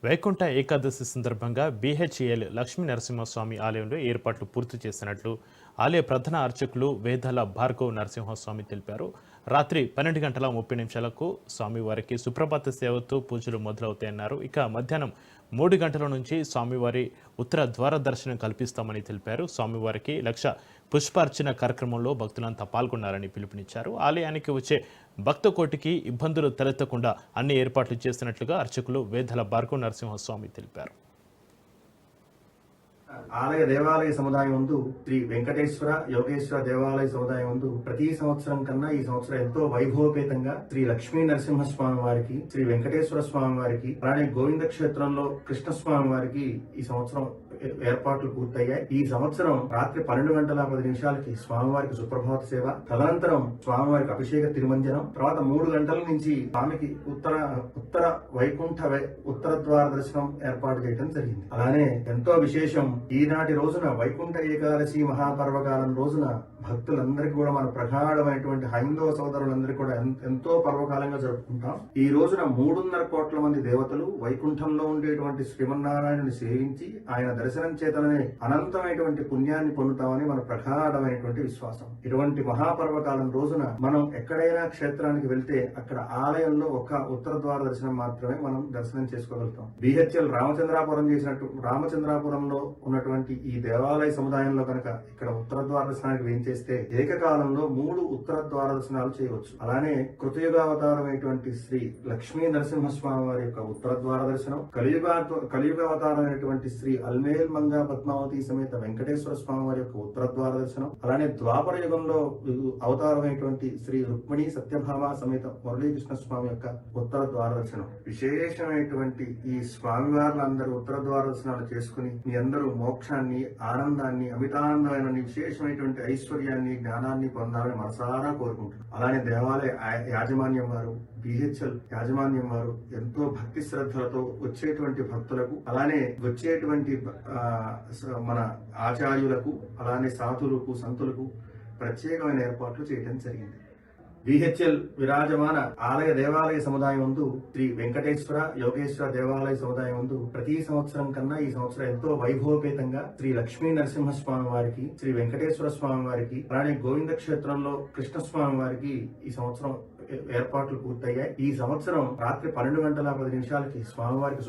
వైకుంఠ ఏకాదశి సందర్భంగా బీహెచ్ఏఎల్ లక్ష్మీ నరసింహస్వామి ఆలయంలో ఏర్పాట్లు పూర్తి చేసినట్లు ఆలయ ప్రధాన అర్చకులు వేదాల భార్గవ్ నరసింహస్వామి తెలిపారు. రాత్రి 12:30 స్వామివారికి సుప్రభాత సేవతో పూజలు మొదలవుతాయన్నారు. ఇక మధ్యాహ్నం 3 గంటల నుంచి స్వామివారి ఉత్తర ద్వార దర్శనం కల్పిస్తామని తెలిపారు. స్వామివారికి లక్ష పుష్పార్చన కార్యక్రమంలో భక్తులంతా పాల్గొన్నారని పిలుపునిచ్చారు. ఆలయానికి వచ్చే భక్త కోటికి ఇబ్బందులు తలెత్తకుండా అన్ని ఏర్పాట్లు చేస్తున్నట్లుగా అర్చకులు వేదల భార్గవ నరసింహస్వామి తెలిపారు. ఆలయ దేవాలయ సముదాయం ముందు శ్రీ వెంకటేశ్వర యోగేశ్వర దేవాలయ సముదాయం ముందు ప్రతి సంవత్సరం కన్నా ఈ సంవత్సరం ఎంతో వైభవపేతంగా శ్రీ లక్ష్మీ నరసింహస్వామి వారికి, శ్రీ వెంకటేశ్వర స్వామి వారికి, అలానే గోవింద క్షేత్రంలో కృష్ణస్వామి వారికి ఈ సంవత్సరం ఏర్పాట్లు పూర్తయ్యాయి. ఈ సంవత్సరం రాత్రి 12:10 స్వామివారికి సుప్రభాత సేవ, తదనంతరం స్వామివారికి అభిషేక తిరుమంజనం, తర్వాత 3 గంటల నుంచి స్వామికి ఉత్తర వైకుంఠ ఉత్తర ద్వార దర్శనం ఏర్పాటు చేయడం జరిగింది. అలానే ఎంతో విశేషం, ఈనాటి రోజున వైకుంఠ ఏకాదశి మహాపర్వకాలం రోజున భక్తులందరికీ కూడా మన ప్రగాఢమైనటువంటి హైందవ సోదరులందరికీ కూడా ఎంతో పర్వకాలంగా జరుపుకుంటాం. ఈ రోజున 3.5 కోట్ల మంది దేవతలు వైకుంఠంలో ఉండేటువంటి శ్రీమన్నారాయణుని సేవించి ఆయన దర్శనం చేతనే అనంతమైనటువంటి పుణ్యాన్ని పొందుతామని మన ప్రగాఢమైనటువంటి విశ్వాసం. ఇటువంటి మహాపర్వకాలం రోజున మనం ఎక్కడైనా క్షేత్రానికి వెళ్తే అక్కడ ఆలయంలో ఒక ఉత్తర ద్వార దర్శనం మాత్రమే మనం దర్శనం చేసుకోగలుగుతాం. బిహెచ్ఎల్ రామచంద్రాపురం చేసినట్టు రామచంద్రాపురంలో ఉన్నటువంటి ఈ దేవాలయ సముదాయంలో కనుక ఇక్కడ ఉత్తర ద్వార దర్శనానికి వేయించేస్తే ఏకకాలంలో 3 ఉత్తర ద్వార దర్శనాలు చేయవచ్చు. అలానే కృతయుగావతారమైనటువంటి శ్రీ లక్ష్మీ నరసింహస్వామి వారి యొక్క ఉత్తర ద్వార దర్శనం, కలియుగావతారమైనటువంటి శ్రీ అల్మేల్ మంగా పద్మావతి సమేత వెంకటేశ్వర స్వామి వారి యొక్క ఉత్తర ద్వార దర్శనం, అలానే ద్వాపర యుగంలో అవతారమైనటువంటి శ్రీ రుక్మిణి సత్యభామ సమేత మురళీకృష్ణ స్వామి యొక్క ఉత్తర ద్వార దర్శనం. విశేషమైనటువంటి ఈ స్వామివార్లందరూ ఉత్తర ద్వార దర్శనాలు చేసుకుని మీ అందరూ మోక్షాన్ని, ఆనందాన్ని, అమితానందమైన విశేషమైనటువంటి ఐశ్వర్యాన్ని, జ్ఞానాన్ని పొందాలని మనసారా కోరుకుంటున్నారు. అలానే దేవాలయ యాజమాన్యం వారు, బిహెచ్ఎల్ యాజమాన్యం వారు ఎంతో భక్తి శ్రద్ధలతో వచ్చేటువంటి భక్తులకు, అలానే వచ్చేటువంటి మన ఆచార్యులకు, అలానే సాధులకు, సంతులకు ప్రత్యేకమైన ఏర్పాట్లు చేయడం జరిగింది. బిహెచ్ఎల్ విరాజమాన ఆలయ దేవాలయ సముదాయం ముందు శ్రీ వెంకటేశ్వర యోగేశ్వర దేవాలయ సముదాయం ముందు ప్రతి సంవత్సరం కన్నా ఈ సంవత్సరం ఎంతో వైభవపేతంగా శ్రీ లక్ష్మీ నరసింహస్వామి వారికి, శ్రీ వెంకటేశ్వర స్వామి వారికి, అలానే గోవింద క్షేత్రంలో కృష్ణస్వామి వారికి ఈ సంవత్సరం ఏర్పాట్లు పూర్తయ్యాయి. ఈ సంవత్సరం రాత్రి 12:10 స్వామివారికి